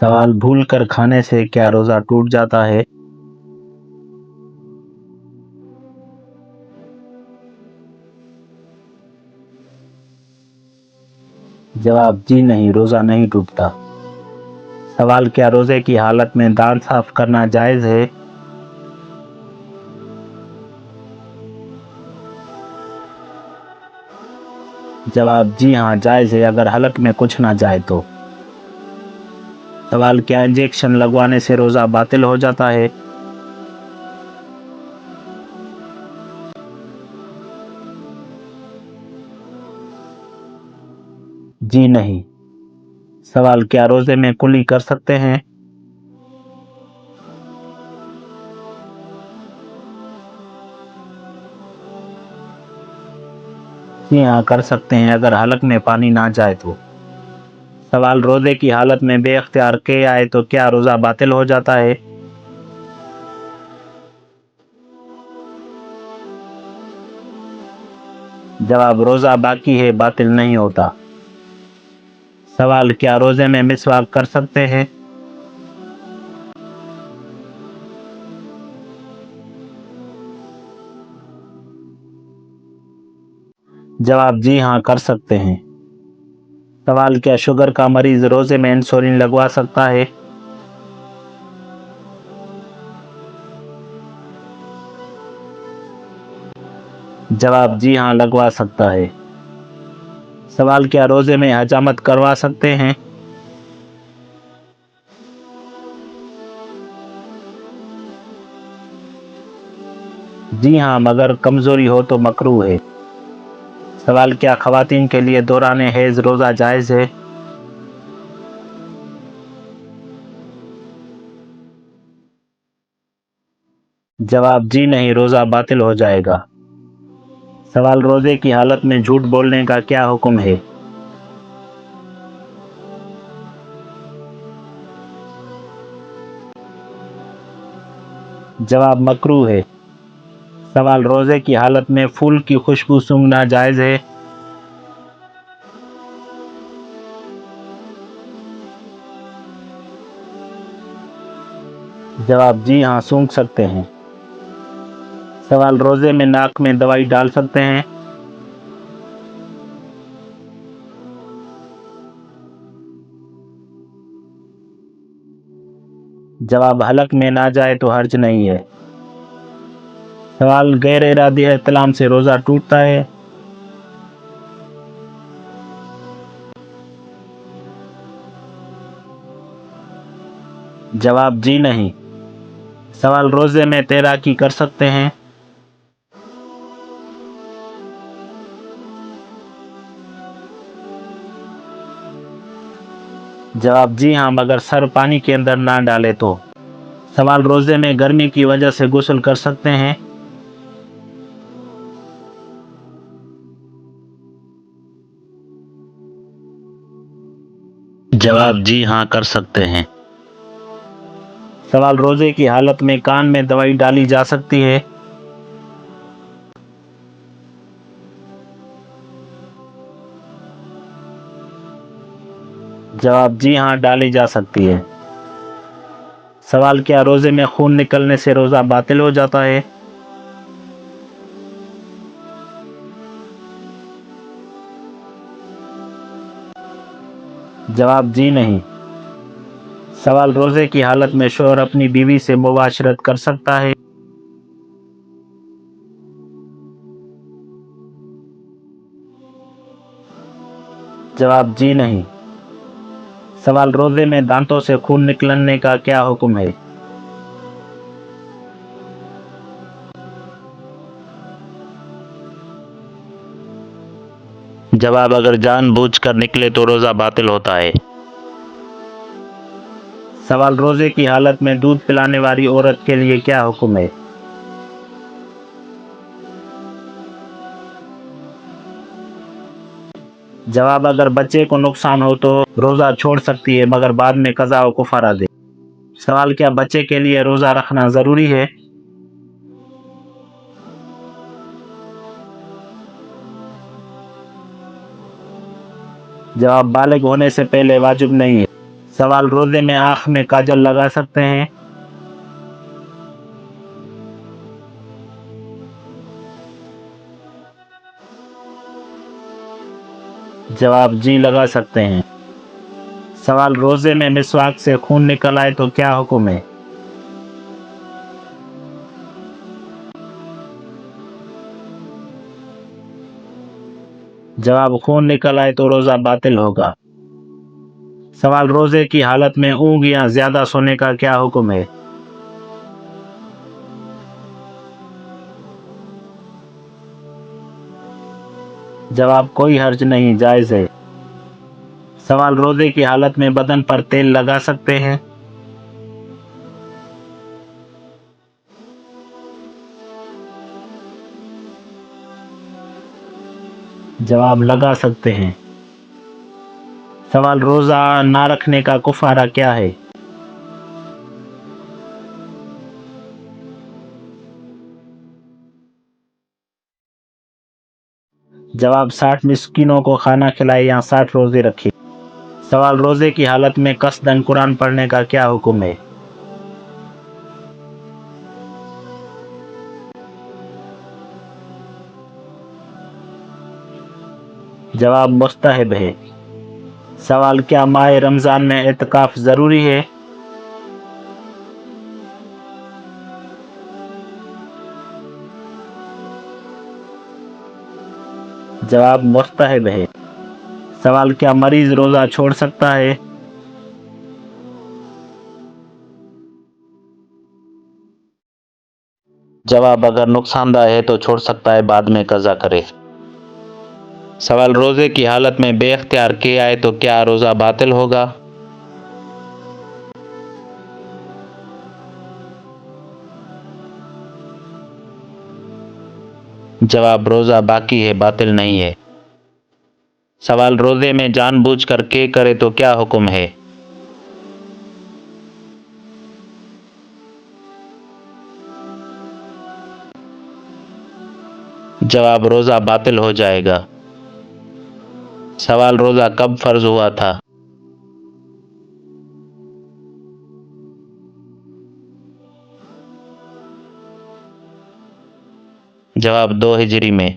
सवाल भूल कर खाने से क्या रोजा टूट जाता है? जवाब जी नहीं, रोजा नहीं टूटता। सवाल क्या रोजे की हालत में दांत साफ करना जायज है? जवाब जी हाँ, जायज है अगर हलक में कुछ ना जाए तो। सवाल क्या इंजेक्शन लगवाने से रोजा बातिल हो जाता है? जी नहीं। सवाल क्या रोजे में कुली कर सकते हैं? जी हाँ, कर सकते हैं अगर हलक में पानी ना जाए तो। सवाल रोजे की हालत में बेख्तियार के आए तो क्या रोजा बातिल हो जाता है? जवाब रोजा बाकी है, बातिल नहीं होता। सवाल क्या रोजे में मिसवाक कर सकते हैं? जवाब जी हाँ, कर सकते हैं। सवाल क्या शुगर का मरीज रोजे में इंसुलिन लगवा सकता है? जवाब जी हाँ, लगवा सकता है। सवाल क्या रोजे में हजामत करवा सकते हैं? जी हाँ, मगर कमजोरी हो तो मकरूह है। सवाल क्या खवातीन के लिए दौरान हैज रोजा जायज है? जवाब जी नहीं, रोजा बातिल हो जाएगा। सवाल रोजे की हालत में झूठ बोलने का क्या हुक्म है? जवाब मकरूह है। सवाल रोजे की हालत में फूल की खुशबू सूंघना जायज है? जवाब जी हाँ, सूंघ सकते हैं। सवाल रोजे में नाक में दवाई डाल सकते हैं? जवाब हलक में ना जाए तो हर्ज नहीं है। सवाल गैर इरादी एहतलाम से रोजा टूटता है? जवाब जी नहीं। सवाल रोजे में तैराकी कर सकते हैं? जवाब जी हाँ, मगर सर पानी के अंदर ना डाले तो। सवाल रोजे में गर्मी की वजह से गुस्ल कर सकते हैं? जवाब जी हाँ, कर सकते हैं। सवाल रोजे की हालत में कान में दवाई डाली जा सकती है? जवाब जी हाँ, डाली जा सकती है। सवाल क्या रोजे में खून निकलने से रोजा बातिल हो जाता है? जवाब जी नहीं। सवाल रोजे की हालत में शोहर अपनी बीवी से मुबाशरत कर सकता है? जवाब जी नहीं। सवाल रोजे में दांतों से खून निकलने का क्या हुक्म है? जवाब अगर जानबूझकर निकले तो रोजा बातिल होता है। सवाल रोजे की हालत में दूध पिलाने वाली औरत के लिए क्या हुक्म है? जवाब अगर बच्चे को नुकसान हो तो रोजा छोड़ सकती है मगर बाद में कज़ा व कुफारा दे। सवाल क्या बच्चे के लिए रोजा रखना जरूरी है? जवाब बालिग होने से पहले वाजिब नहीं है। سوال، روزے میں آنکھ میں کاجل لگا سکتے ہیں؟ جواب، جی لگا سکتے ہیں۔ سوال، روزے میں مسواک سے خون نکل آئے تو کیا حکم ہے؟ جواب، خون نکل آئے تو روزہ باطل ہوگا۔ سوال، روزے کی حالت میں اونگ یا زیادہ سونے کا کیا حکم ہے؟ جواب، کوئی حرج نہیں، جائز ہے۔ سوال، روزے کی حالت میں بدن پر تیل لگا سکتے ہیں؟ جواب، لگا سکتے ہیں۔ سوال، روزہ نہ رکھنے کا کفارہ کیا ہے؟ جواب، 60 مسکینوں کو کھانا کھلائے یا 60 روزے رکھے۔ سوال، روزے کی حالت میں قصداً قرآن پڑھنے کا کیا حکم ہے؟ جواب، مستحب ہے۔ سوال، کیا ماہ رمضان میں اعتکاف ضروری ہے؟ جواب، مستحب ہے۔ سوال، کیا مریض روزہ چھوڑ سکتا ہے؟ جواب، اگر نقصان دہ ہے تو چھوڑ سکتا ہے، بعد میں قضا کرے۔ سوال، روزے کی حالت میں بے اختیار کے آئے تو کیا روزہ باطل ہوگا؟ جواب، روزہ باقی ہے، باطل نہیں ہے۔ سوال، روزے میں جان بوجھ کر کے کرے تو کیا حکم ہے؟ جواب، روزہ باطل ہو جائے گا۔ سوال، روزہ کب فرض ہوا تھا؟ جواب، 2 ہجری میں۔